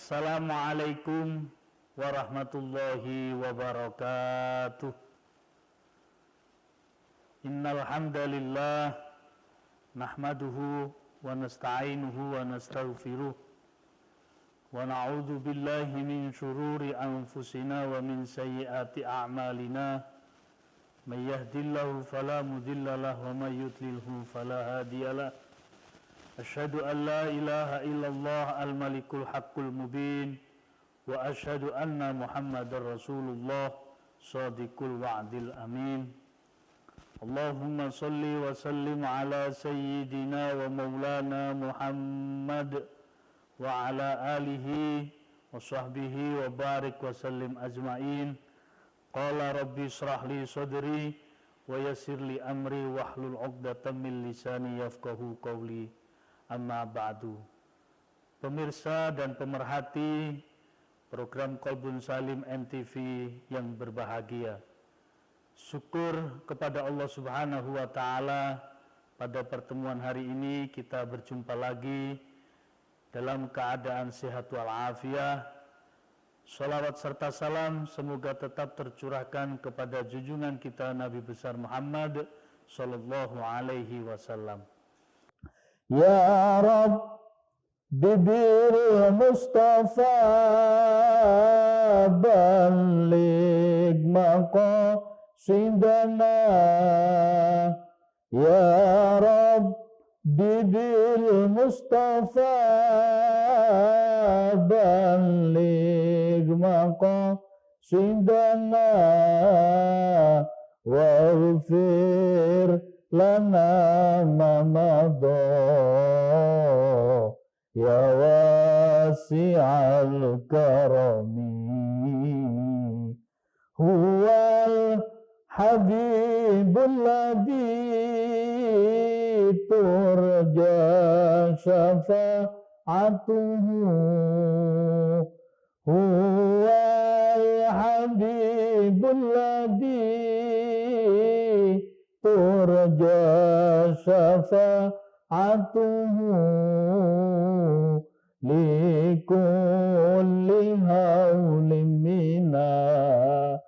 Assalamualaikum warahmatullahi wabarakatuh. Innal hamdalillah nahmaduhu wa nasta'inuhu wa nastaghfiruh wa na'udzu billahi min syururi anfusina wa min sayyiati a'malina. May yahdihillahu fala mudhillalah wa may yudlilhu fala hadiyalah. Asyhadu an la ilaha illallah al-malikul haqqul mubin wa asyhadu anna Muhammadar Rasulullah shadiqul wa'dil amin. Allahumma salli wa sallim ala sayyidina wa maulana Muhammad wa ala alihi wa sahbihi wa barik wa sallim ajma'in. Qala rabbi israh li sadri wa yassir li amri wahlul 'uqdatam min lisani yafqahu qawli. Amma ba'du. Pemirsa dan pemerhati program Qalbun Salim MTV yang berbahagia, syukur kepada Allah Subhanahu wa Ta'ala, pada pertemuan hari ini kita berjumpa lagi dalam keadaan sehat walafiat. Salawat serta salam semoga tetap tercurahkan kepada junjungan kita Nabi besar Muhammad sallallahu alaihi wasallam. Ya Rabb bibir Mustafa baligh maqasidana. Ya Rabb bibir Mustafa baligh maqasidana waghfir lana ma madha ya wasi'al karami. Huwal habibul ladhi turja syafa'atuhu. Huwal habibul ladhi turja syafa'atuhu likulli hawlim minal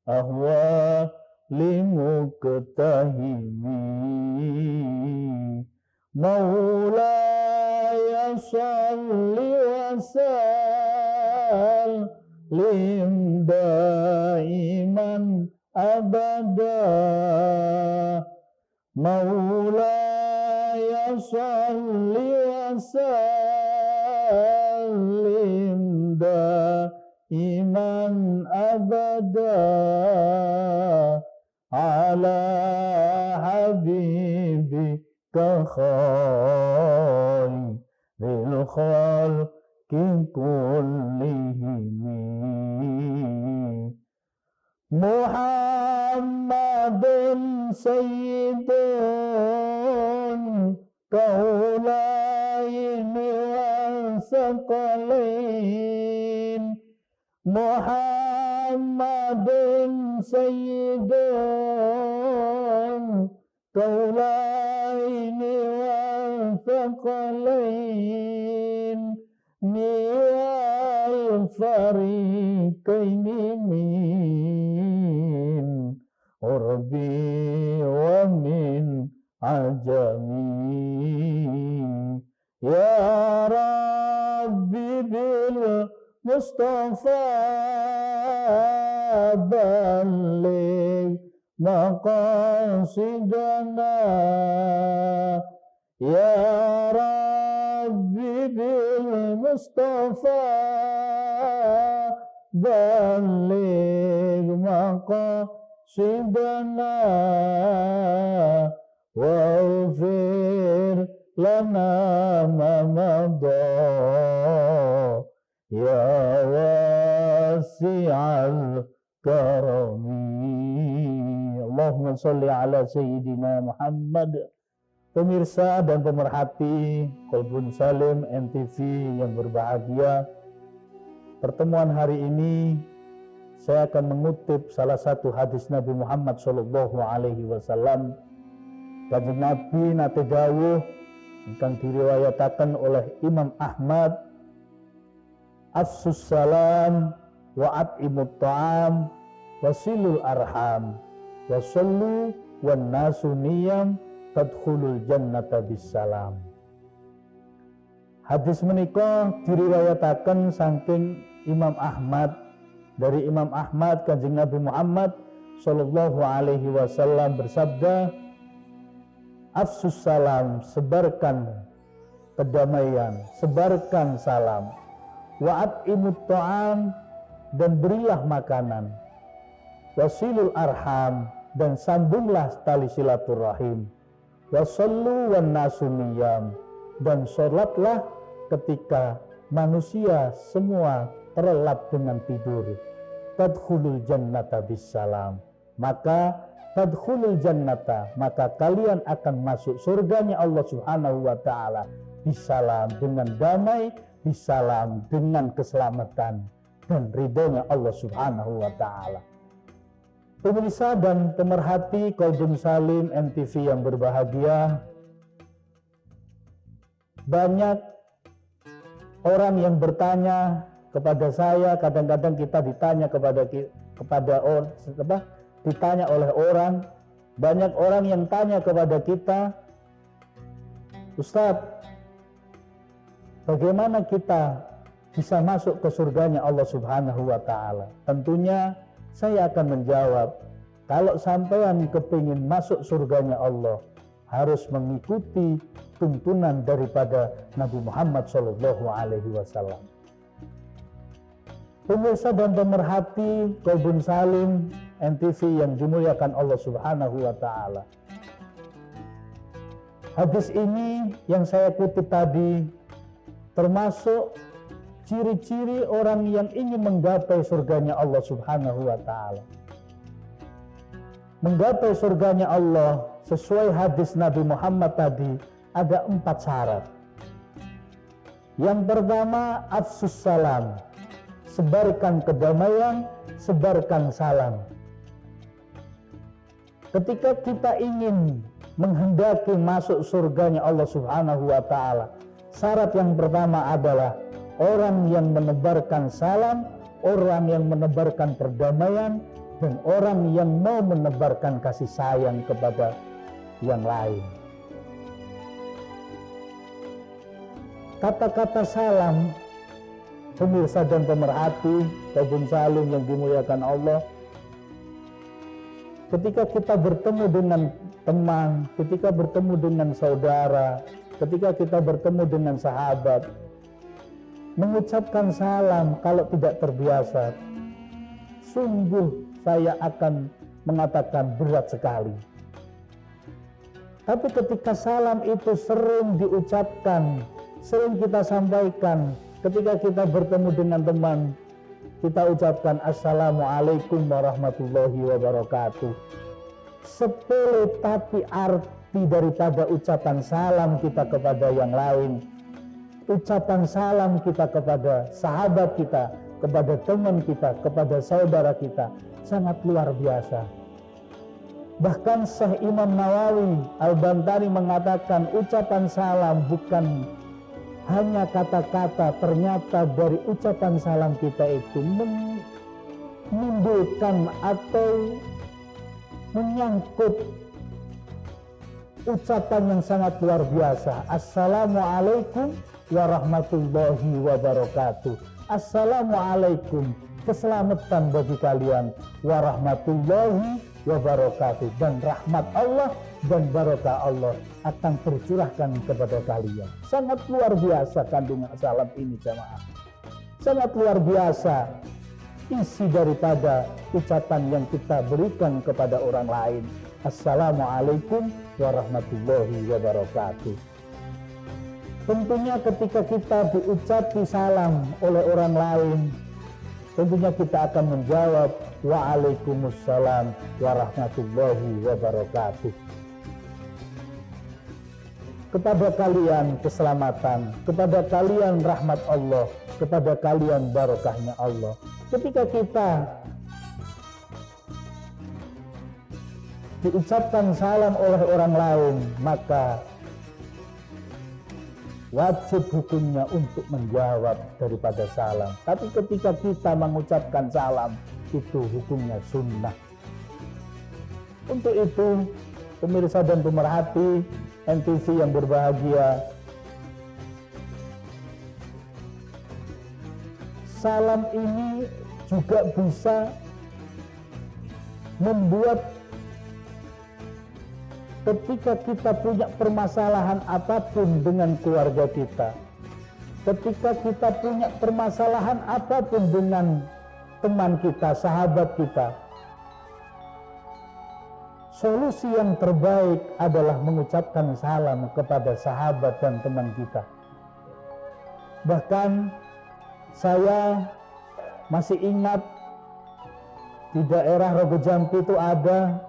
ahwali muqtahimi. Maulaya salli wa sallim daiman abada. Maulaya salli wa sallim daiman abada ala habibika khairil khalqi kullihim. Muhammadun sayyidun kaulaini wal saqalain. Muhammadun sayyidun kaulaini wal saqalain. Niwal fariqaini min urbi wa min ajami. Ya Rabbi bil Mustafa baligh maqasidana. Ya Rabbi bil Mustafa baligh maqasidana waghfir lana ma madha ya wasi'al karami. Allahumma sholli ala sayyidina Muhammad. Pemirsa dan pemerhati Qalbun Salim MTV yang berbahagia, pertemuan hari ini saya akan mengutip salah satu hadis Nabi Muhammad sallallahu alaihi wasallam. Kanjeng Nabi nate dawuh ingkang diriwayataken oleh Imam Ahmad afsus salam wa at'imut ta'am wasilul arham wasallu wan nasu niyam tadkhulul jannata bisalam. Hadis menika diriwayataken saking Imam Ahmad, dari Imam Ahmad Kanjeng Nabi Muhammad sallallahu alaihi wasallam bersabda, afsus salam, sebarkan kedamaian, sebarkan salam, wa at'imut ta'am, dan berilah makanan, wasilul arham, dan sambunglah tali silaturahim, wasallu wan nasu niyam, dan sholatlah ketika manusia semua terlelap dengan tidur. Tadkhulul jannata bisalam, maka tadkhulul jannata, maka kalian akan masuk surganya Allah Subhanahu wa taala bisalam, dengan damai, bisalam, dengan keselamatan dan ridhonya Allah Subhanahu wa taala. Pemirsa dan pemerhati Qalbun Salim NTV yang berbahagia, banyak orang yang bertanya kepada saya, kadang-kadang kita ditanya ditanya oleh orang, banyak orang yang tanya kepada kita, Ustadz, bagaimana kita bisa masuk ke surganya Allah Subhanahu wa taala? Tentunya saya akan menjawab, kalau sampean kepingin masuk surganya Allah, harus mengikuti tuntunan daripada Nabi Muhammad sallallahu alaihi wasallam. Pemirsa dan pemerhati Qalbun Salim NTV yang dimuliakan Allah Subhanahu wa taala. Hadis ini yang saya kutip tadi termasuk ciri-ciri orang yang ingin menggapai surganya Allah Subhanahu wa taala. Menggapai surganya Allah sesuai hadis Nabi Muhammad tadi ada 4 syarat. Yang pertama, afsus salam, sebarkan kedamaian, sebarkan salam. Ketika kita ingin menghendaki masuk surganya Allah Subhanahu wa taala, syarat yang pertama adalah orang yang menebarkan salam, orang yang menebarkan perdamaian, dan orang yang mau menebarkan kasih sayang kepada yang lain. Kata-kata salam, pemirsa dan pemerhati Qalbun Salim yang dimuliakan Allah, ketika kita bertemu dengan teman, ketika bertemu dengan saudara, ketika kita bertemu dengan sahabat, mengucapkan salam kalau tidak terbiasa, sungguh saya akan mengatakan berat sekali. Tapi ketika salam itu sering diucapkan, sering kita sampaikan, ketika kita bertemu dengan teman, kita ucapkan Assalamualaikum warahmatullahi wabarakatuh. Sepele tapi arti daripada ucapan salam kita kepada yang lain, ucapan salam kita kepada sahabat kita, kepada teman kita, kepada saudara kita, sangat luar biasa. Bahkan Syekh Imam Nawawi Al-Bantani mengatakan ucapan salam bukan hanya kata-kata, ternyata dari ucapan salam kita itu menimbulkan atau menyangkut ucapan yang sangat luar biasa. Assalamualaikum warahmatullahi wabarakatuh. Assalamualaikum, keselamatan bagi kalian, warahmatullahi wabarakatuh, dan rahmat Allah dan barakah Allah akan tercurahkan kepada kalian. Sangat luar biasa kandungan salam ini jamaah. Sangat luar biasa isi daripada ucapan yang kita berikan kepada orang lain. Assalamualaikum warahmatullahi wabarakatuh. Tentunya ketika kita diucapi salam oleh orang lain, tentunya kita akan menjawab Waalaikumsalam warahmatullahi wabarakatuh. Kepada kalian keselamatan, kepada kalian rahmat Allah, kepada kalian barokahnya Allah. Ketika kita diucapkan salam oleh orang lain, maka wajib hukumnya untuk menjawab daripada salam. Tapi ketika kita mengucapkan salam, itu hukumnya sunnah. Untuk itu, pemirsa dan pemerhati NTV yang berbahagia, salam ini juga bisa membuat ketika kita punya permasalahan apapun dengan keluarga kita, ketika kita punya permasalahan apapun dengan teman kita, sahabat kita, solusi yang terbaik adalah mengucapkan salam kepada sahabat dan teman kita. Bahkan saya masih ingat di daerah Rogo Jampi itu ada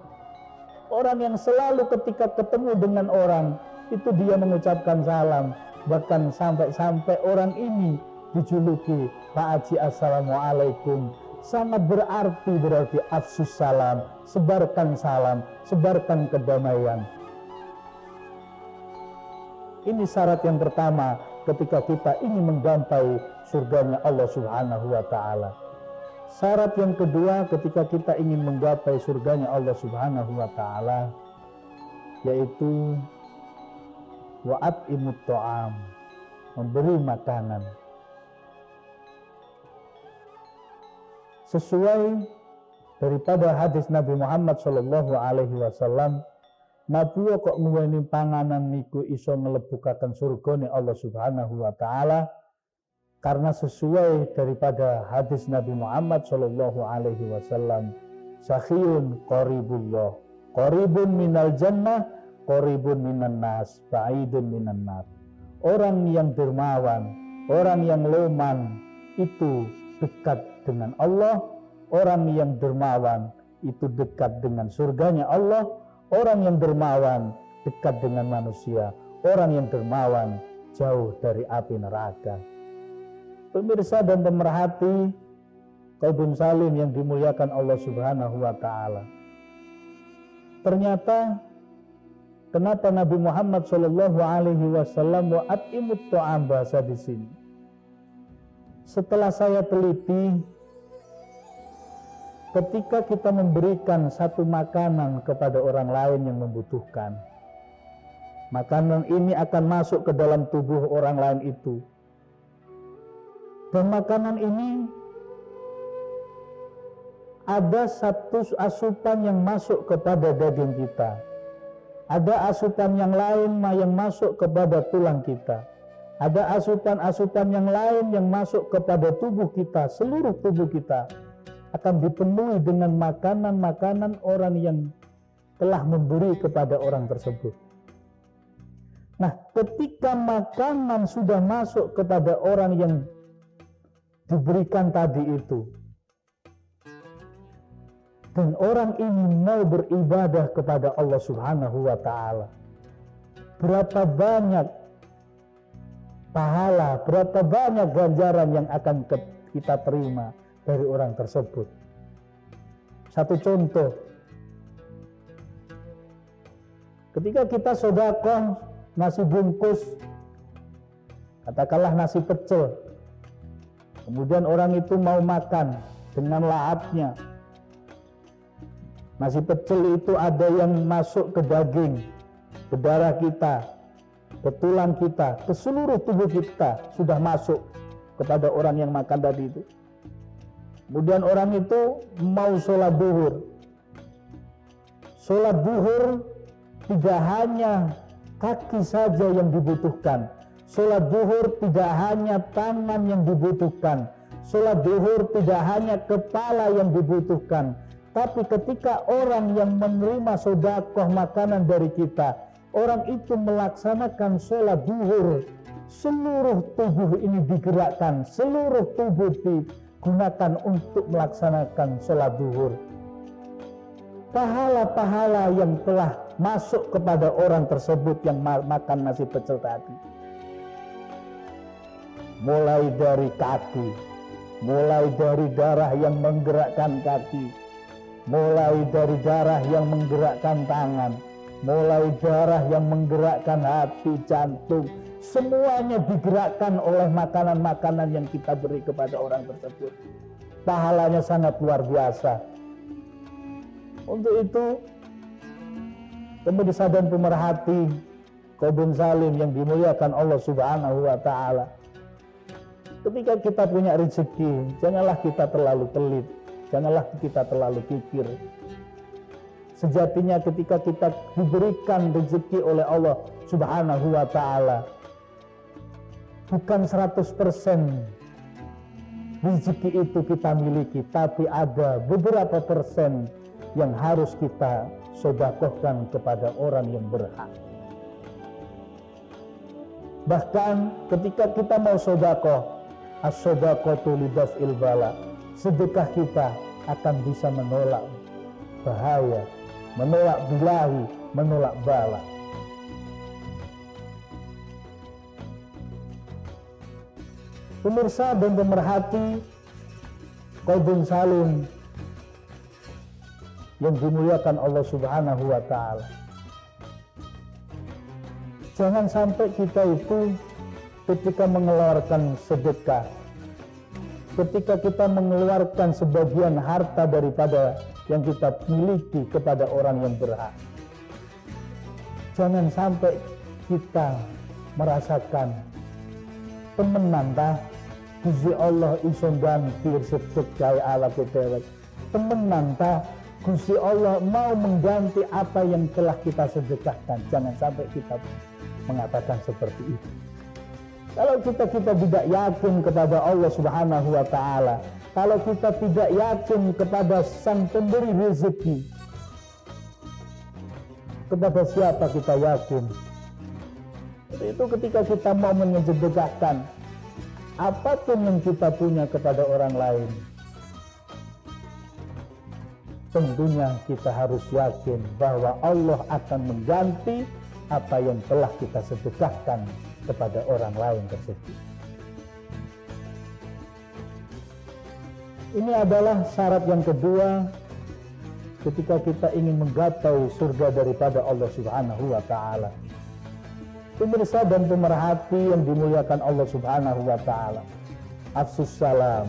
orang yang selalu ketika ketemu dengan orang itu dia mengucapkan salam. Bahkan sampai orang ini dijuluki Pak Haji Assalamualaikum. Sangat berarti afsus salam, sebarkan salam, sebarkan kedamaian. Ini syarat yang pertama ketika kita ingin menggapai surganya Allah Subhanahu wa ta'ala. Syarat yang kedua ketika kita ingin menggapai surganya Allah Subhanahu wa ta'ala, yaitu wa'at'imut ta'am, memberi makanan. Sesuai daripada hadis Nabi Muhammad sallallahu alaihi wasallam, Nabi kok nguweni panganan niku iso ngelebukaken surgane Allah Subhanahu wa ta'ala, karena sesuai daripada hadis Nabi Muhammad sallallahu alaihi wasallam, sakhiyun qaribullah, qaribun minal jannah, qaribun minan nas, ba'idun minan nar. Orang yang dermawan, orang yang loman itu dekat dengan Allah. Orang yang dermawan itu dekat dengan surganya Allah. Orang yang dermawan dekat dengan manusia. Orang yang dermawan jauh dari api neraka. Pemirsa dan pemerhati kaum salim yang dimuliakan Allah Subhanahu wa ta'ala. Ternyata kenapa Nabi Muhammad sallallahu alaihi wasallam wa'at'imut ta'am bahasa di sini? Setelah saya teliti, ketika kita memberikan satu makanan kepada orang lain yang membutuhkan, makanan ini akan masuk ke dalam tubuh orang lain itu. Dan makanan ini ada satu asupan yang masuk kepada daging kita. Ada asupan yang lain yang masuk kepada tulang kita. Ada asupan-asupan yang lain yang masuk kepada tubuh kita. Seluruh tubuh kita akan dipenuhi dengan makanan-makanan orang yang telah memberi kepada orang tersebut. Nah, ketika makanan sudah masuk kepada orang yang diberikan tadi itu, dan orang ini mau beribadah kepada Allah Subhanahu wa ta'ala, berapa banyak pahala, berapa banyak ganjaran yang akan kita terima dari orang tersebut. Satu contoh, ketika kita sedekah nasi bungkus, katakanlah nasi pecel, kemudian orang itu mau makan dengan lahapnya. Nasi pecel itu ada yang masuk ke daging, ke darah kita, ke tulang kita, ke seluruh tubuh kita sudah masuk kepada orang yang makan tadi itu. Kemudian orang itu mau sholat duhur. Sholat duhur tidak hanya kaki saja yang dibutuhkan. Sholat duhur tidak hanya tangan yang dibutuhkan. Sholat duhur tidak hanya kepala yang dibutuhkan. Tapi ketika orang yang menerima sedekah makanan dari kita, orang itu melaksanakan sholat duhur, seluruh tubuh ini digerakkan, seluruh tubuh digunakan untuk melaksanakan sholat duhur. Pahala-pahala yang telah masuk kepada orang tersebut yang makan nasi pecel tadi, mulai dari kaki, mulai dari darah yang menggerakkan kaki, mulai dari darah yang menggerakkan tangan, mulai darah yang menggerakkan hati, jantung, semuanya digerakkan oleh makanan-makanan yang kita beri kepada orang tersebut. Pahalanya sangat luar biasa. Untuk itu, pemirsa dan pemerhati Qaulun Salim yang dimuliakan Allah Subhanahu wa Ta'ala, ketika kita punya rezeki, janganlah kita terlalu pelit, janganlah kita terlalu kikir. Sejatinya ketika kita diberikan rezeki oleh Allah Subhanahu wa Ta'ala, bukan 100% rezeki itu kita miliki, tapi ada beberapa persen yang harus kita sedekahkan kepada orang yang berhak. Bahkan ketika kita mau sedekah, as-sadaqatu lidaf'il bala, sedekah kita akan bisa menolak bahaya, menolak bilahi, menolak bala. Pemirsa dan pemerhati Qaulun Salim yang dimuliakan Allah Subhanahu wa Ta'ala, jangan sampai kita itu ketika mengeluarkan sedekah, ketika kita mengeluarkan sebagian harta daripada yang kita miliki kepada orang yang berhak, jangan sampai kita merasakan temenan tah Gusti Allah iso ganti sedekah ala kedewek, temenan tah Gusti Allah mau mengganti apa yang telah kita sedekahkan. Jangan sampai kita mengatakan seperti itu. Kalau kita tidak yakin kepada Allah Subhanahu wa Ta'ala, kalau kita tidak yakin kepada Sang Pemberi rezeki, kepada siapa kita yakin? Itu ketika kita mau menyedekahkan apapun yang kita punya kepada orang lain, tentunya kita harus yakin bahwa Allah akan mengganti apa yang telah kita sedekahkan kepada orang lain tersebut. Ini adalah syarat yang kedua ketika kita ingin menggapai surga daripada Allah Subhanahu wa Ta'ala. Pemirsa dan pemerhati yang dimuliakan Allah Subhanahu wa Ta'ala, afsus salam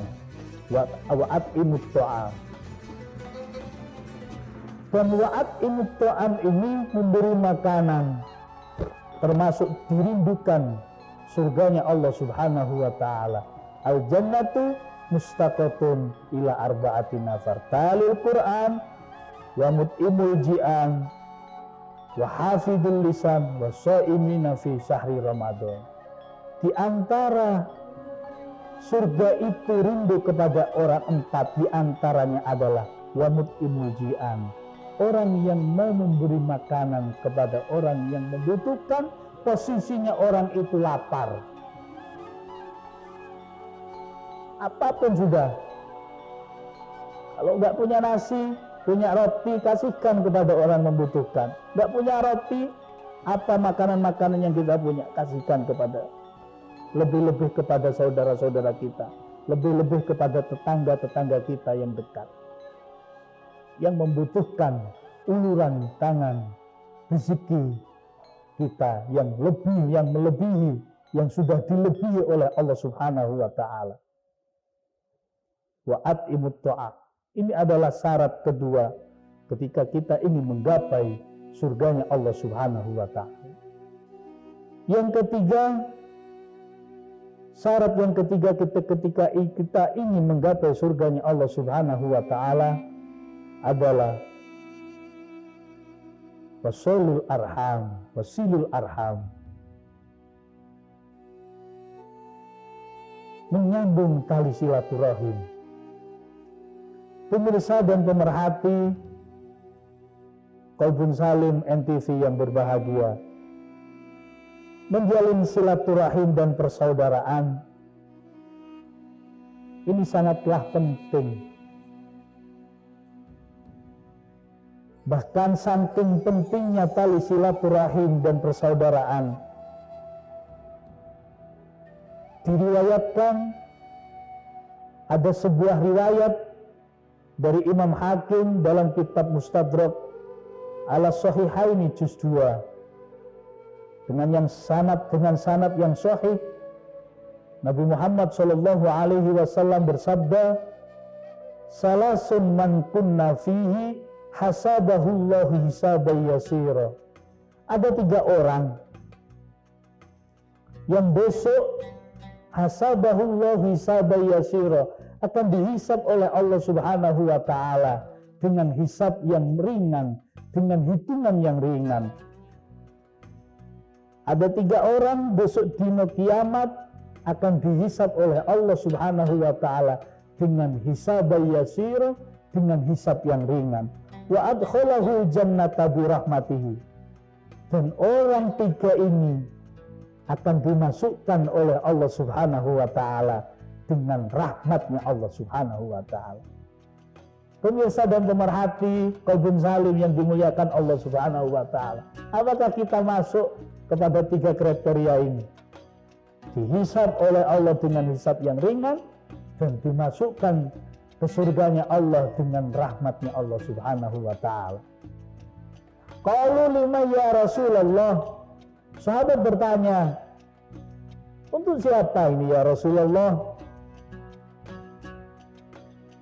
wa at'imut ta'am. Dan wa'at imut ta'am ini memberi makanan, termasuk dirindukan surganya Allah Subhanahu wa Ta'ala. Al-jannatu mustaqatun ila arba'ati nafar talil Qur'an wa mut'imul ji'an wa hafidul lisan wa sha'imina fi syahri Ramadan. Di antara surga itu rindu kepada orang empat, di antaranya adalah wa mut'imul ji'an, orang yang mau memberi makanan kepada orang yang membutuhkan, posisinya orang itu lapar. Apapun sudah. Kalau nggak punya nasi, punya roti, kasihkan kepada orang membutuhkan. Nggak punya roti, apa makanan-makanan yang kita punya, kasihkan kepada, lebih-lebih kepada saudara-saudara kita, lebih-lebih kepada tetangga-tetangga kita yang dekat, yang membutuhkan uluran tangan rezeki kita yang lebih, yang melebihi, yang sudah dilebihi oleh Allah Subhanahu wa Ta'ala. Wa at'imut ta'am. Ini adalah syarat kedua ketika kita ingin menggapai surganya Allah Subhanahu wa Ta'ala. Yang ketiga, syarat yang ketiga ketika kita ingin menggapai surganya Allah Subhanahu wa Ta'ala adalah wasilul arham, menyambung tali silaturahim. Pemirsa dan pemerhati Qaulun Salim NTV yang berbahagia, menjalin silaturahim dan persaudaraan ini sangatlah penting. Bahkan saking pentingnya tali silaturahim dan persaudaraan, diriwayatkan ada sebuah riwayat dari Imam Hakim dalam kitab Mustadrak ala Sahihaini juz 2. dengan sanad yang sahih. Nabi Muhammad sallallahu alaihi wasallam bersabda, "Salasun man kunna fihi hasabahullahu hisaban yasira." Ada 3 orang yang besok hasabahullahu hisaban yasira, akan dihisab oleh Allah Subhanahu wa taala dengan hisab yang ringan, dengan hitungan yang ringan. Ada 3 orang besok dino kiamat akan dihisab oleh Allah Subhanahu wa taala dengan hisaban yasira, dengan hisab yang ringan. Wa adkhalahu jannata bi rahmatihi. Dan orang 3 ini akan dimasukkan oleh Allah Subhanahu wa taala dengan rahmatnya Allah Subhanahu wa taala. Pemirsa dan pemerhati Qalbun Salim yang dimuliakan Allah Subhanahu wa taala, apakah kita masuk kepada 3 kriteria ini? Dihisab oleh Allah dengan hisab yang ringan dan dimasukkan ke surganya Allah dengan rahmatnya Allah Subhanahu wa taala. Qalu lima ya Rasulullah. Sahabat bertanya, untuk siapa ini ya Rasulullah?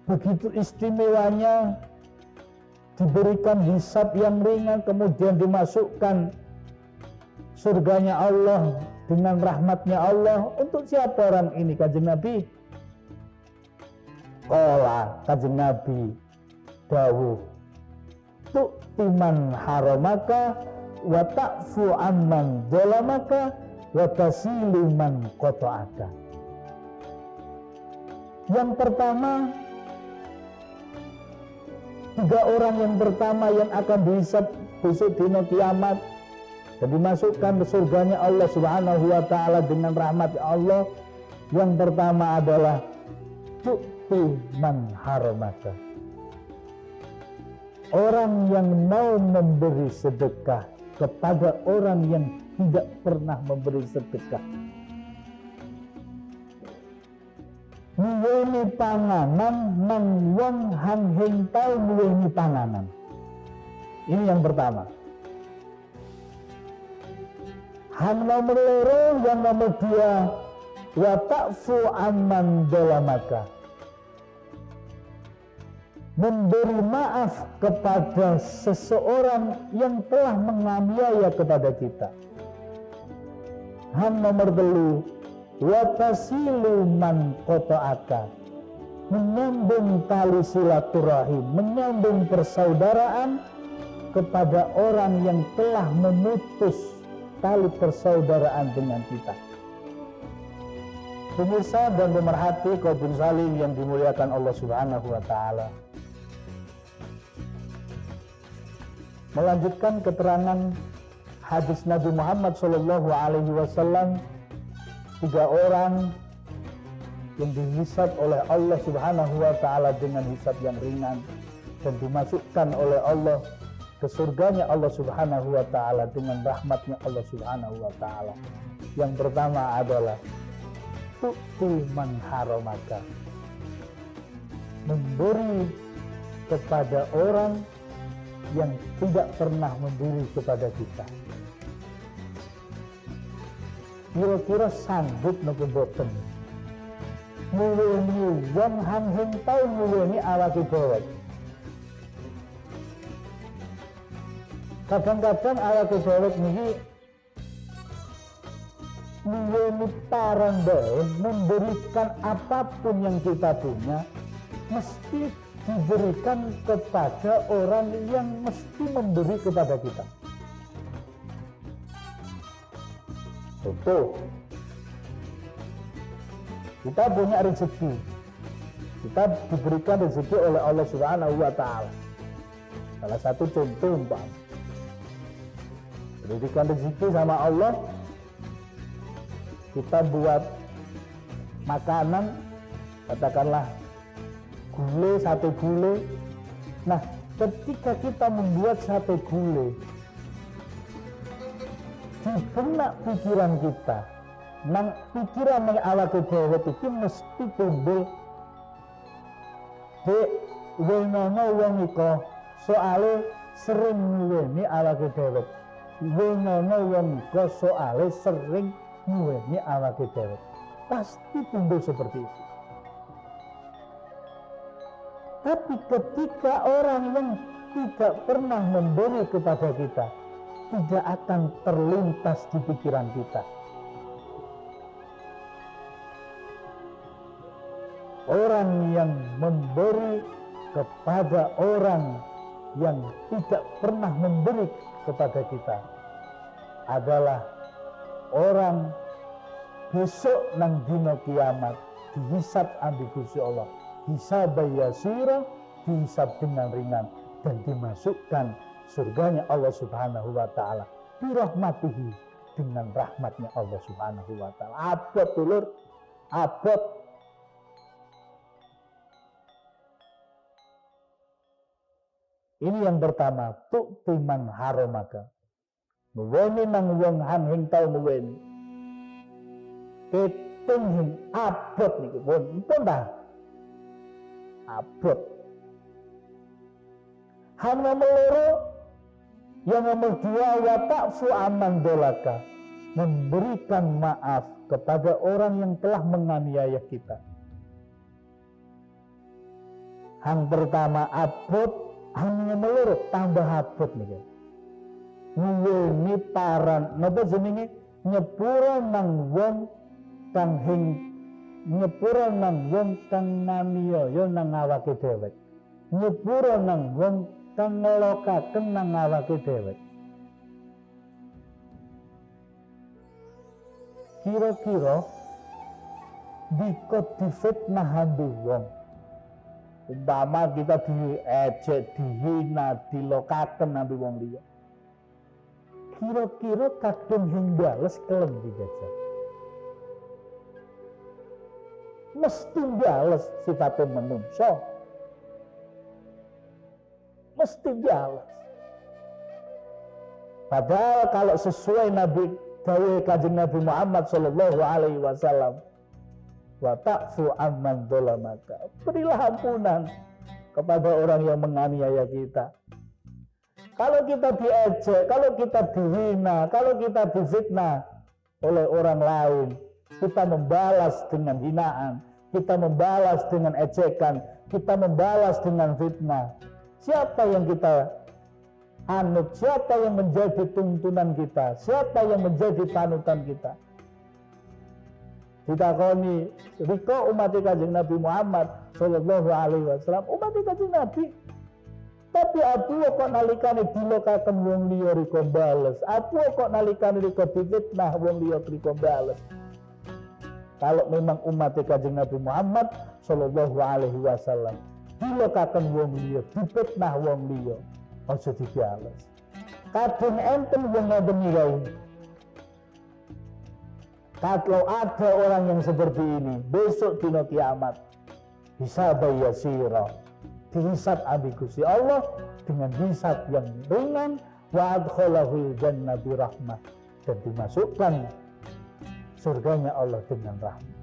Begitu istimewanya diberikan hisab yang ringan, kemudian dimasukkan surganya Allah dengan rahmatnya Allah. Untuk siapa orang ini Kanjeng Nabi? Qala, Kanjeng Nabi dawuh, tu'timan haramaka wa ta'fu amman zalamaka wa tasilu man qata'aka. Yang pertama, 3 orang yang pertama yang akan dihisab besok dino kiamat dan dimasukkan ke surganya Allah Subhanahu wa taala dengan rahmat Allah. Yang pertama adalah tu'ti man haramaka. Orang yang mau memberi sedekah kepada orang yang tidak pernah memberi sedekah. Nuweni panganan nang wong hang hentau nuweni panganan. Ini yang pertama. Hang nomor loro, yang nomor 2, wa ta'fu amman dalamaka. Memberi maaf kepada seseorang yang telah menganiaya kepada kita. Hang nomor 3, wa tasilu man qata'aka. Menyambung tali silaturahim, menyambung persaudaraan kepada orang yang telah memutus tali persaudaraan dengan kita. Pemirsa dan pemerhati Qalbun Salim yang dimuliakan Allah Subhanahu wa taala. Melanjutkan keterangan hadis Nabi Muhammad sallallahu alaihi wasallam, 3 orang yang dihisab oleh Allah Subhanahu wa taala dengan hisab yang ringan dan dimasukkan oleh Allah ke surganya Allah Subhanahu wa taala dengan rahmatnya Allah Subhanahu wa taala. Yang pertama adalah tu'ti man haramaka. Memberi kepada orang yang tidak pernah memberi kepada kita. Kira-kira sanggup napa boten? Nuweni wong hang hentau nuweni awake dhewe. Kadang-kadang awake dhewe niki nuweni parang bae, memberikan apapun yang kita punya mesti diberikan kepada orang yang mesti memberi kepada kita. Contoh, kita punya rezeki, kita diberikan rezeki oleh Allah Subhanahu wa taala. Salah satu contoh umpama, diberikan rezeki sama Allah, kita buat makanan, katakanlah gulai, sate gulai. Nah, ketika kita membuat sate gulai, di benak pikiran kita, nang pikiran yang awake dhewe iki mesti timbul dek wenono wong iko soale sering nuweni awake dhewe. Wengono wong soale sering nduweni awake dhewe. Pasti timbul seperti itu. Tapi ketika orang yang tidak pernah memberi kepada kita, tidak akan terlintas di pikiran kita. Orang yang memberi kepada orang yang tidak pernah memberi kepada kita adalah orang besok nang dina kiamat dihisab ambi Gusti Allah, hisab yasira, dihisab dengan ringan dan dimasukkan surganya Allah Subhanahu wa taala birahmatihi, dengan rahmatnya Allah Subhanahu wa taala. Abot dulur, abot. Ini yang pertama, tu'timan haramaka. Nuweni nang wong hang tau nuweni. Ketung hing abot niku pun ta. Abot. Hang nomor loro, yang nomor dua, wa ta'fu aman dolaka, memberikan maaf kepada orang yang telah menganiaya kita. Hang pertama abot, hang nomor loro tambah abot niku. Nuweni paran napa jenenge nyepura nang wong kang nyepura nang wong kang nganiaya nang awake dhewe, nyepura nang wong kang ngelokaken nang awake dhewe. Kira-kira dikot difitnah ambi wong, umpama kita diejek, dihina, dilokaken ambi wong liya, kira-kira kadung hing bales kelem dijajah. Mesti bales sifatnya menungso. Mesti bales. Padahal kalau sesuai Nabi dawuh Kanjeng Nabi Muhammad sallallahu alaihi wasallam, wa ta'fu amman dolamaka, berilah ampunan kepada orang yang menganiaya kita. Kalau kita diejek, kalau kita dihina, kalau kita difitnah oleh orang lain, kita membalas dengan hinaan, kita membalas dengan ejekan, kita membalas dengan fitnah. Siapa yang kita anut? Siapa yang menjadi tuntunan kita? Siapa yang menjadi panutan kita? Ditakoni, riko umat Kanjeng Nabi Muhammad sallallahu alaihi wasallam, umat Kanjeng Nabi. Tapi aku kok nalikane dilokaken wong liya riko bales. Aku kok nalikane riko difitnah wong liya riko bales. Kalau memang umat Kanjeng Nabi Muhammad sallallahu alaihi wasallam dilokaken wong liya, difitnah wong liya, aja dibales. Kadang enten wong ngoten niku. Kalau ada orang yang seperti ini, besok dina kiamat hisab yasira, dihisab ambi Gusti Allah dengan hisab yang ringan, wa adkhalahul jannah bi rahmah, dan dimasukkan surganya Allah dengan rahmat.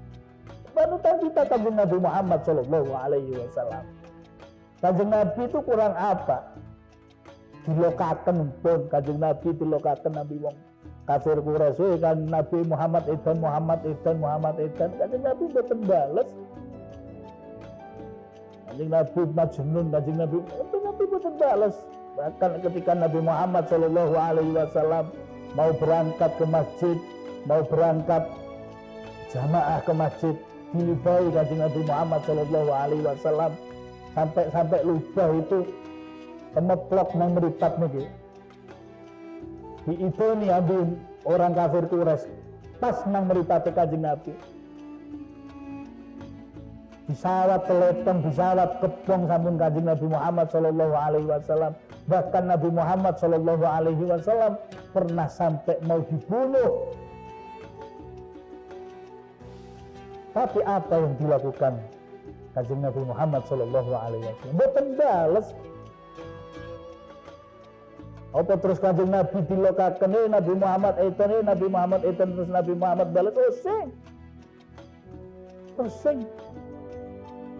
Panutan kita Kanjeng Nabi Muhammad sallallahu alaihi wasallam. Kanjeng Nabi itu kurang apa? Dilokaken pun Kanjeng Nabi, dilokaken Nabi wong kafir Quraisy, kan Nabi Muhammad edan, Kanjeng Nabi mboten bales. Kanjeng Nabi majnun, Kanjeng Nabi mboten bales. Bahkan ketika Nabi Muhammad sallallahu alaihi wasallam mau berangkat ke masjid, mau berangkat jamaah ke masjid, dilibahi Kanjeng Nabi Muhammad sallallahu alaihi wasallam sampai lubah itu kemeplok nang meripat niki. Diidoni ambil orang kafir Quraisy pas nang meripate Kanjeng Nabi. Disawat telepon, disawat kepong sampun Kanjeng Nabi Muhammad sallallahu alaihi wasallam. Bahkan Nabi Muhammad sallallahu alaihi wasallam pernah sampai mau dibunuh. Tapi apa yang dilakukan Kanjeng Nabi Muhammad sallallahu alaihi wasallam? Mboten bales. Apa terus Kanjeng Nabi dilokaken Nabi Muhammad etan terus Nabi Muhammad bales? Pusing.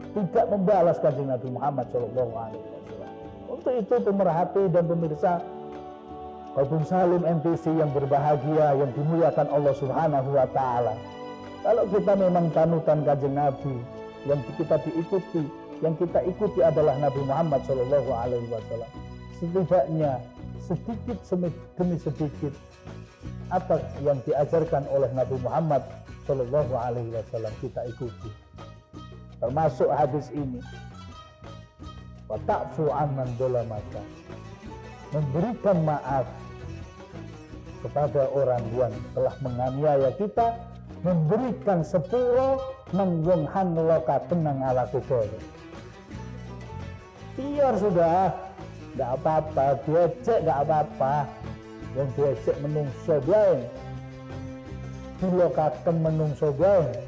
Tidak membalas Kanjeng Nabi Muhammad sallallahu alaihi wasallam. Untuk itu pemerhati dan pemirsa, Kaum Salim MTV yang berbahagia, yang dimuliakan Allah Subhanahu wa Ta'ala. Kalau kita memang panutan Kanjeng Nabi, yang kita diikuti, yang kita ikuti adalah Nabi Muhammad Shallallahu Alaihi Wasallam. Setidaknya sedikit demi sedikit apa yang diajarkan oleh Nabi Muhammad Shallallahu Alaihi Wasallam kita ikuti. Termasuk hadis ini, wa ta'fu amman dolamaka, memberikan maaf kepada orang yang telah menganiaya kita, memberikan sepuro nang hanloka tenang ala kudoro. Biar sudah, nggak apa-apa, diejek nggak apa-apa, yang diejek menungso bae, dilokaken menungso bae.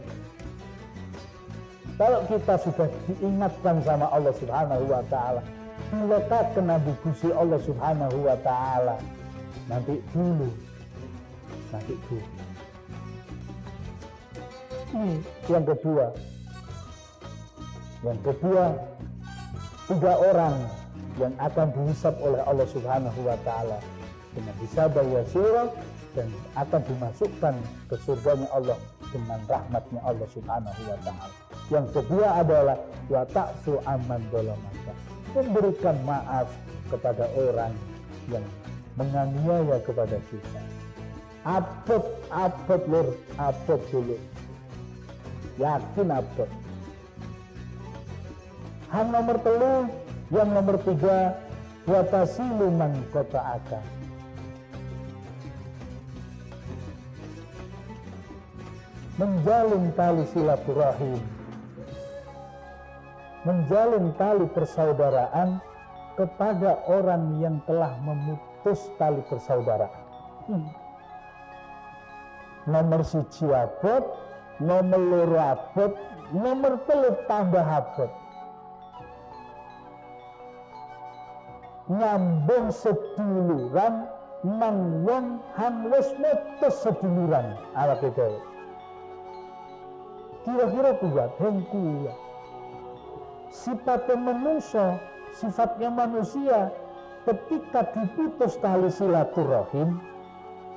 Kalau kita sudah diingatkan sama Allah Subhanahu wa Ta'ala, dilokaken nabi Gusti Allah Subhanahu wa Ta'ala, nanti dulu. Yang kedua, 3 orang yang akan dihisab oleh Allah Subhanahu wa Ta'ala dengan hisab yasira, dan akan dimasukkan ke surganya Allah dengan rahmatnya Allah Subhanahu wa Ta'ala. Yang kedua adalah wa ta'fu amman dolamaka, memberikan maaf kepada orang yang menganiaya kepada kita. Abot dulu, yakin abot. Yang nomor 3, wa tasilu man qata'aka, menjalin tali silaturahim, menjalin tali persaudaraan kepada orang yang telah memutus tali persaudaraan. Nomor 1 abot, nomor 2 abot, nomor 3 tambah abot. Nyambung seduluran nang wong han wis mutus seduluran awake dhewe. Kira-kira kuat, kuat. Sifatnya manusia ketika diputus tali silaturahim,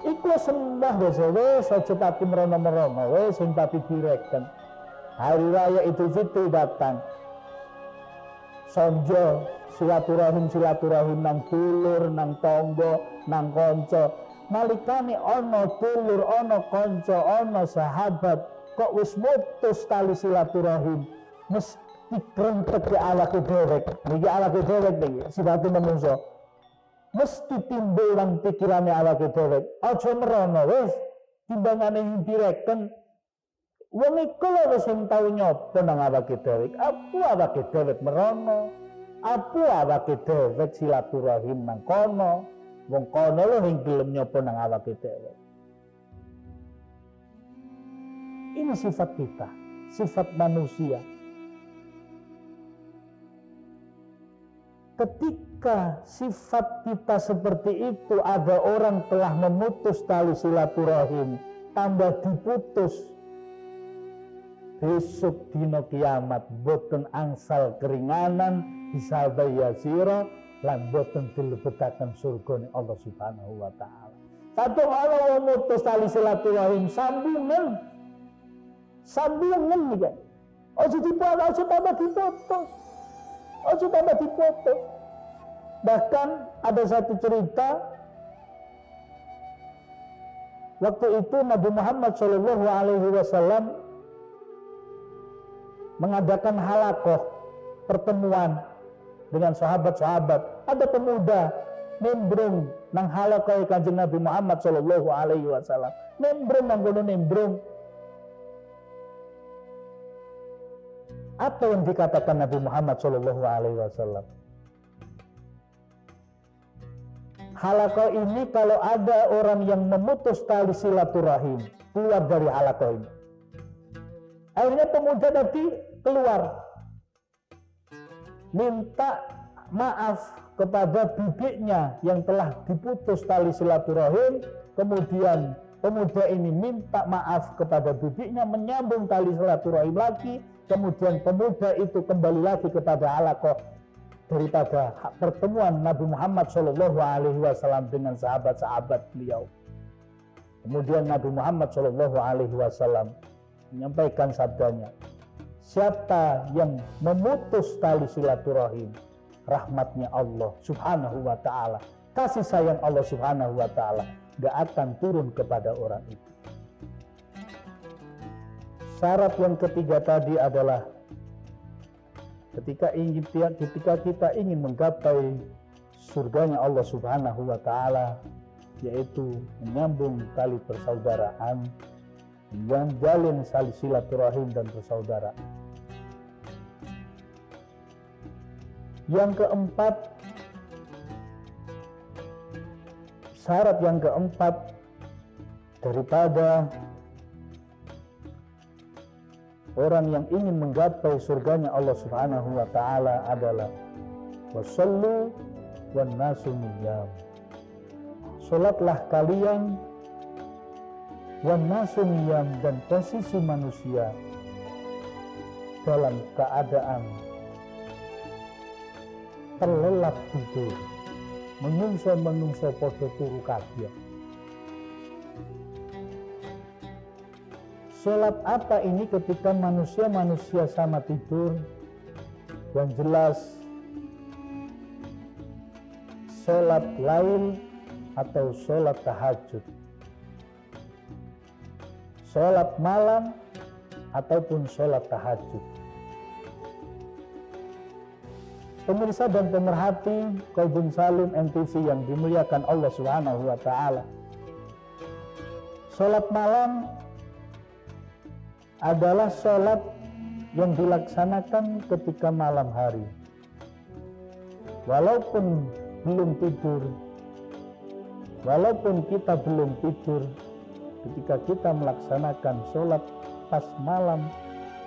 iku sembah wis aja pati merono-merono, wis sing pati direken. Hari raya Idul Fitri datang, sonjo silaturahim nang dulur, nang tangga, nang kanca. Nalikane ana dulur, ana kanca, ana sahabat kok wis mutus tali silaturahim, mesti krentek ke awake dhewek. Niki awake dhewek niki sifate manungsa. Mesti timbul nang pikirane awake dhewek. Aja merono wis timbangane direken. Wong iku lho wis sing tau nyoba nang awake dhewek. Apa awake dhewek merono? Apa awake dhewek silaturahim nang kono? Wong kono lho sing gelem nyoba nang awake dhewek. Ini sifat kita, sifat manusia. Ketika sifat kita seperti itu, ada orang telah memutus tali silaturahim, tambah diputus, besok dina kiamat boten angsal keringanan, hisaba yasira, lan boten dilebetaken surgane Allah Subhanahu wa Ta'ala. Kadang Allah memutus tali silaturahim sambungan juga. Ojo dipotong, ojo tambah dipotong. Bahkan ada satu cerita, waktu itu Nabi Muhammad Shallallahu Alaihi Wasallam mengadakan halakoh, pertemuan dengan sahabat-sahabat. Ada pemuda nembrung nang halakoh Kanjeng Nabi Muhammad Shallallahu Alaihi Wasallam. Nembrung. Apa yang dikatakan Nabi Muhammad Shallallahu Alaihi Wasallam? Halaqah ini kalau ada orang yang memutus tali silaturahim, keluar dari halaqah ini. Akhirnya pemuda tadi keluar, minta maaf kepada bibiknya yang telah diputus tali silaturahim. Kemudian pemuda ini minta maaf kepada bibiknya, menyambung tali silaturahim lagi. Kemudian pemuda itu kembali lagi kepada halaqah daripada pertemuan Nabi Muhammad Shallallahu Alaihi Wasallam dengan sahabat-sahabat beliau. Kemudian Nabi Muhammad Shallallahu Alaihi Wasallam menyampaikan sabdanya, siapa yang memutus tali silaturahim, rahmatnya Allah Subhanahu wa Ta'ala, kasih sayang Allah Subhanahu wa Ta'ala gak akan turun kepada orang itu. Syarat yang ketiga tadi adalah ketika kita ingin menggapai surganya Allah Subhanahu wa Ta'ala, yaitu menyambung tali persaudaraan, menjalin silaturahim dan persaudaraan. Yang keempat, syarat yang keempat daripada orang yang ingin menggapai surganya Allah Subhanahu wa Ta'ala adalah wasallu wan nasu niyam. Salatlah kalian wan nasu niyam, dan posisi manusia dalam keadaan terlelap tidur. Menungso podo turu kabeh. Salat apa ini ketika manusia sama tidur? Yang jelas salat lail atau salat tahajud, salat malam ataupun salat tahajud. Pemirsa dan pemerhati Qalbun Salim MTV yang dimuliakan Allah Subhanahu wa Ta'ala, salat malam adalah salat yang dilaksanakan ketika malam hari. Walaupun kita belum tidur, ketika kita melaksanakan sholat pas malam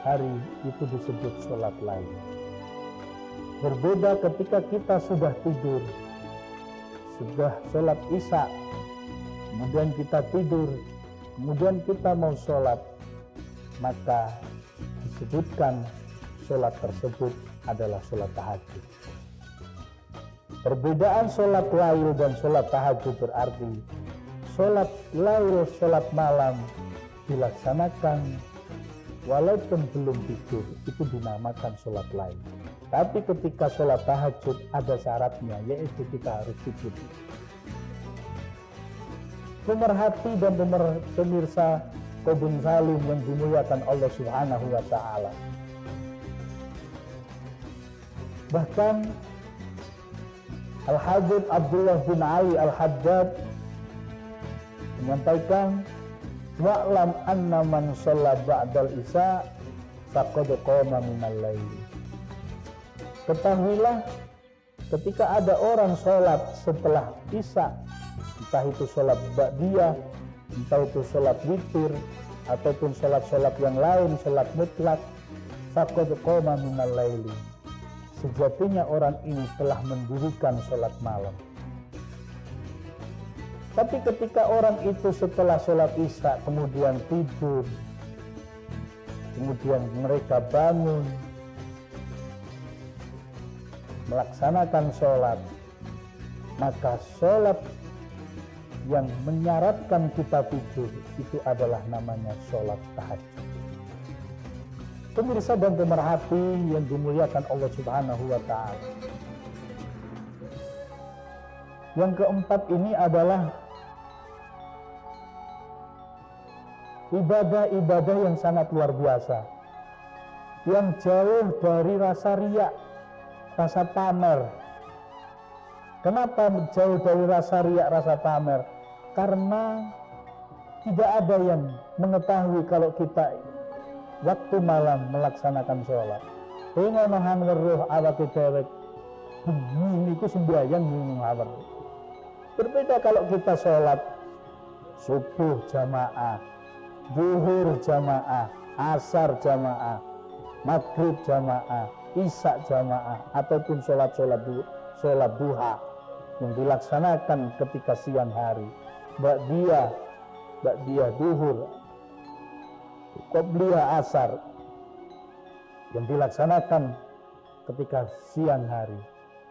hari, itu disebut sholat lain. Berbeda ketika kita sudah tidur, sudah sholat isya, kemudian kita tidur, kemudian kita mau sholat, maka disebutkan sholat tersebut adalah sholat tahajud. Perbedaan sholat lail dan sholat tahajud berarti sholat lail, sholat malam dilaksanakan walaupun belum tidur, itu dinamakan sholat lail. Tapi ketika sholat tahajud ada syaratnya, yaitu kita harus tidur. Pemerhati dan pemirsa Qalbun Salim yang dimuliakan Allah Subhanahu wa Ta'ala, bahkan Al-Habib Abdullah bin Ali Al-Haddad menyampaikan, wa'lam anna man shalla ba'dal isya faqad qama minal lail. Ketahuilah, ketika ada orang sholat setelah isya, entah itu sholat ba'diyah, entah itu sholat witir, ataupun sholat-sholat yang lain, sholat mutlak, faqad qama minal laili, sejatinya orang ini telah mendirikan sholat malam. Tapi ketika orang itu setelah sholat isya kemudian tidur, kemudian mereka bangun melaksanakan sholat, maka sholat yang menyaratkan kita tidur itu adalah namanya sholat tahajud. Pemirsa dan pemerhati yang dimuliakan Allah Subhanahu wa Ta'ala, yang keempat ini adalah ibadah-ibadah yang sangat luar biasa, yang jauh dari rasa riya, rasa pamer. Kenapa jauh dari rasa riya, rasa pamer? Karena tidak ada yang mengetahui kalau kita waktu malam melaksanakan sholat. Ngono weruh awake dhewe niku sembahyang ngono. Berbeda kalau kita sholat subuh jamaah, zuhur jamaah, asar jamaah, maghrib jamaah, isya jamaah, ataupun sholat duha yang dilaksanakan ketika siang hari, ba'diyah zuhur, qobliyah asar yang dilaksanakan ketika siang hari.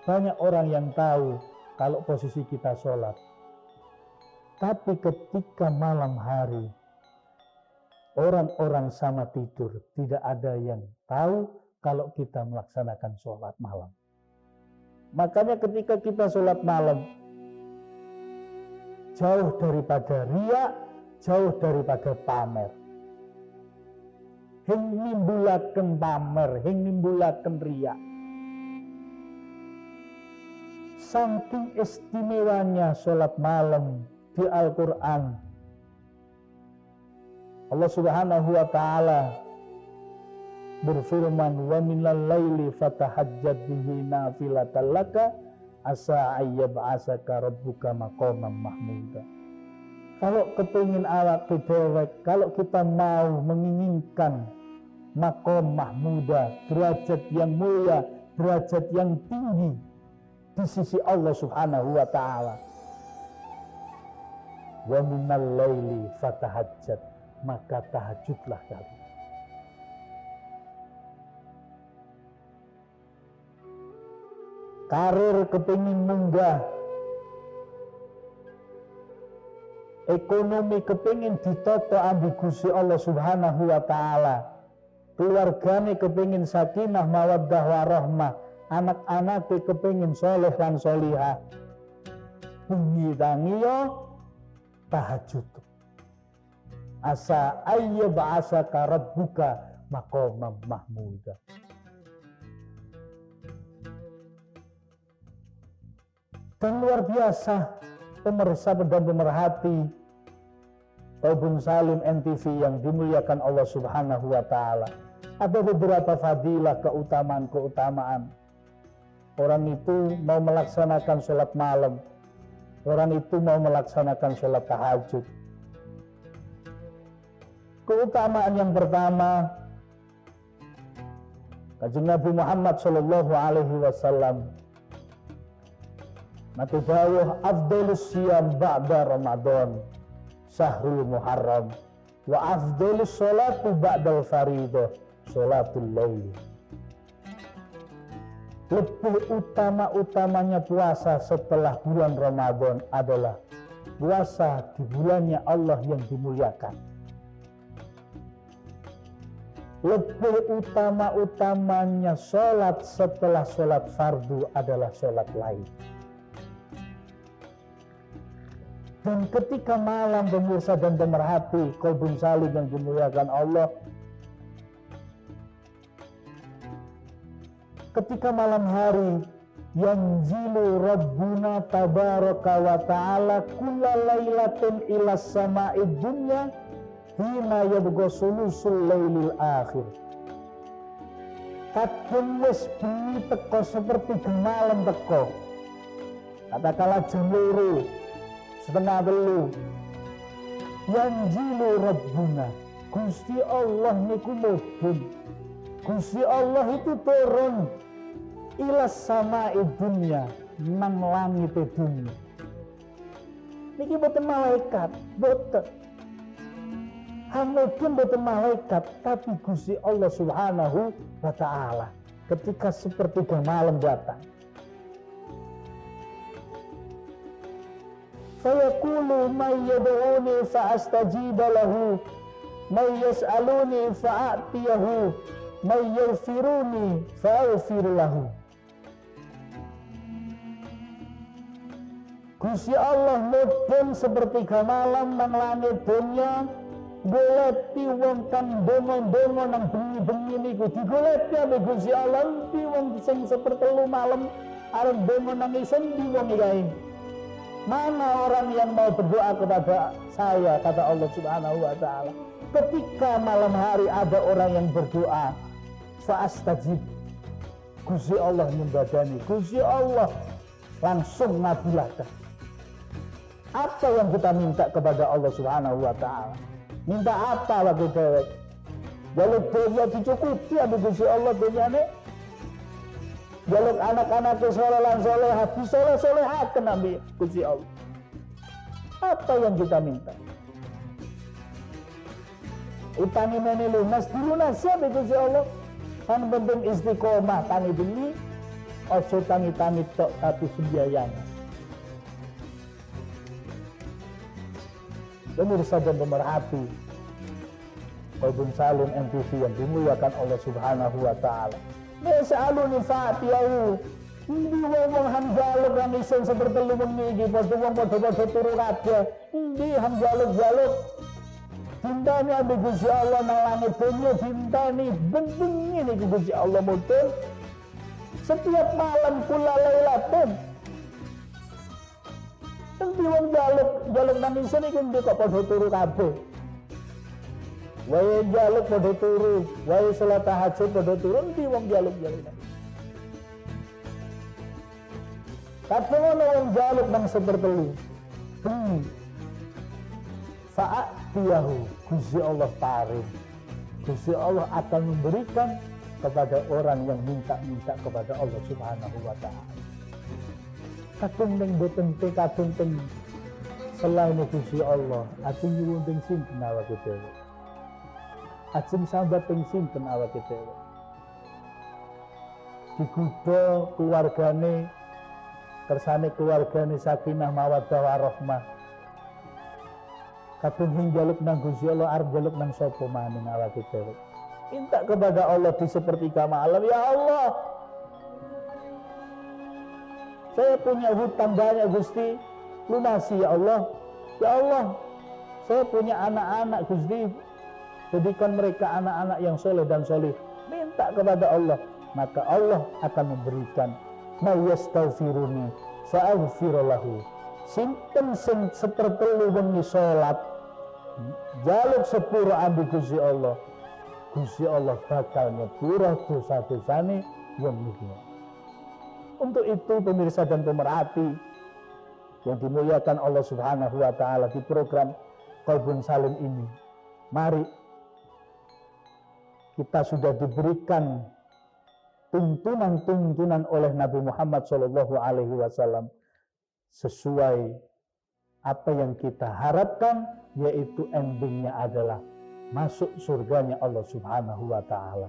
banyak orang yang tahu kalau posisi kita sholat. Tapi ketika malam hari, orang-orang sama tidur, tidak ada yang tahu kalau kita melaksanakan sholat malam. Makanya ketika kita sholat malam, jauh daripada riya, jauh daripada pamer. Hing nimbulaken pamer, hing nimbulaken riya. Saking istimewanya sholat malam di Al-Quran, Allah Subhanahu wa ta'ala berfirman, wa minal laili fatahajjad bihi nafilatan laka asa ayyab'asaka rabbuka maqaman mahmuda. Kalau kepingin awak dewek, kalau kita mau menginginkan maqam mahmuda, derajat yang mulia, derajat yang tinggi di sisi Allah Subhanahu wa ta'ala, wa minal laili fatahajjad, maka tahajudlah kalian. Karir kepingin munggah, ekonomi kepingin ditoto ambi Gusti Allah Subhanahu wa ta'ala, keluargane kepingin sakinah mawaddah warahmah, anak-anak kepingin soleh dan solihah, bunyi tangiyo tahajud. Asa ayyab'asaka rabbuka maqaman mahmuda. Dan luar biasa pemirsa dan pemerhati Taubun Salim NTV yang dimuliakan Allah Subhanahu wa ta'ala, ada beberapa fadilah, keutamaan-keutamaan. Orang itu mau melaksanakan sholat malam, orang itu mau melaksanakan sholat tahajud. Keutamaan yang pertama, Kanjeng Nabi Muhammad sallallahu alaihi wasallam nate dawuh, afdhalus siyam ba'da Ramadan syahrul Muharram wa afdhalus sholatu ba'dal faridah sholatul lail. Lebih utama-utamanya puasa setelah bulan Ramadan adalah puasa di bulannya Allah yang dimuliakan. Lebih utama-utamanya sholat setelah sholat fardu adalah sholat lain. Dan ketika malam pemirsa dan pemerhati Qalbun Salim yang dimuliakan Allah, ketika malam hari yanzilu Rabbuna tabaraka wa ta'ala kulla lailatin ila sama'id dunya hina yabqa sulusul lailil akhir. Kadang wis bengi teko sepertiga malam teko, katakanlah jam 2, setengah 3, yanzilu Rabbuna, Gusti Allah niku mudhun, Gusti Allah itu turun ila sama'id dunya, nang langit dunya. Niki boten malaikat, boten. Mungkin boten malaikat, tapi Gusti Allah Subhanahu wa ta'ala ketika sepertiga malam datang. Fayaqulu may yad'uni fa'astajiba lahu, may yas'aluni fa'atiyahu, may yaghfiruni fa'aghfir lahu. Gusti Allah mudhun sepertiga malam nang langit dunya, goleti wong kang donga-donga nang bengi-bengi niku digoleti ambek Gusti Allah. Endi wong sing sepertelu malam arep donga nang isin di wong iki. Mana orang yang mau berdoa kepada saya, kata Allah Subhanahu wa ta'ala. Ketika malam hari ada orang yang berdoa, fa'astajib, Gusti Allah nyembadani, Gusti Allah langsung ngabulkan. Apa yang kita minta kepada Allah Subhanahu wa ta'ala? Minta apa lagi dewek? Jaluk dunia dicukupi ambil Gusti Allah dunyane. Jaluk anak-anak soleh lan solehah disoleh-solehaken ambil Gusti Allah. Apa yang kita minta? Utang ini lunas, dilunasi ambil Gusti Allah. Kan penting istiqomah tani beli, ojo tangi-tangi tok tapi sembayangan. Pemirsa dan pemerhati Qalbun Salim MTV yang dimuliakan Allah Subhanahu wa taala. Nas'aluni fatihahu. Hindi wong hamjaluk yang ison seperti lu menigi padha wong padha turu kabeh. Hindi hamjaluk-jaluk. Dintani ambil Gusti Allah nang langit dunya, dintani bengi niku Gusti Allah mudhun. Setiap malam kula lailatin. Endi wong jaluk nang ison iku ndek kok padha turu kabeh. Wae jaluk padha turu, wae salat tahajud padha turu, endi wong jaluk-jaluk. Kadang ana wong jaluk nang sepertelu. Fa'atiyahu, Gusti Allah paring. Gusti Allah akan memberikan kepada orang yang minta-minta kepada Allah Subhanahu wa taala. Kadang ning boten kadang teng selain Gusti Allah, ajeng nyuwun teng sinten awake dhewe. Ajeng sambat teng sinten awake dhewe. Digodha keluargane, kersane keluargane sakinah mawaddah warahmah. Kadung jaluk nang Gusti Allah arep jaluk nang sapa maning awake dhewe. Minta kepada Allah di sepertiga malam, ya Allah, saya punya hutang banyak Gusti, lunasi ya Allah. Ya Allah, saya punya anak-anak Gusti, jadikan mereka anak-anak yang soleh dan soleh. Minta kepada Allah, maka Allah akan memberikan. Ma yastaghfiruni fa'aghfirullahu. Sinten sing sepertelu wengi salat jaluk sepura ambi Gusti Allah, Gusti Allah bakal nyepura dosa-dosane wong niku. Untuk itu pemirsa dan pemerhati yang dimuliakan Allah Subhanahu wa taala, di program Qalbun Salim ini, mari kita sudah diberikan tuntunan-tuntunan oleh Nabi Muhammad SAW sesuai apa yang kita harapkan, yaitu endingnya adalah masuk surganya Allah Subhanahu wa taala.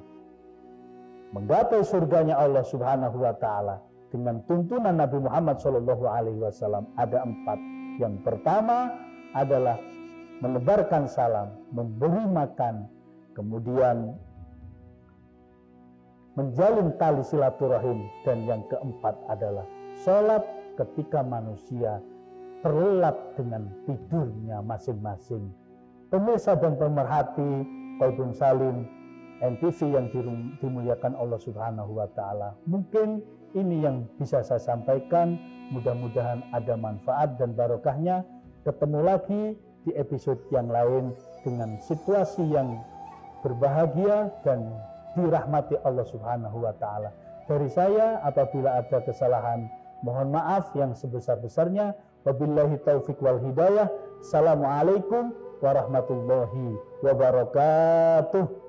Menggapai surganya Allah Subhanahu wa taala dengan tuntunan Nabi Muhammad SAW ada 4. Yang pertama adalah menebarkan salam, memberi makan, kemudian menjalin tali silaturahim, dan yang keempat adalah sholat ketika manusia terlelap dengan tidurnya masing-masing. Pemirsa dan pemerhati Qalbun Salim MTV yang dimuliakan Allah Subhanahu wa taala, mungkin ini yang bisa saya sampaikan. Mudah-mudahan ada manfaat dan barokahnya. Ketemu lagi di episode yang lain dengan situasi yang berbahagia dan dirahmati Allah Subhanahu wa taala. Dari saya, apabila ada kesalahan, mohon maaf yang sebesar-besarnya. Wabillahi taufik wal hidayah. Assalamualaikum warahmatullahi wabarakatuh.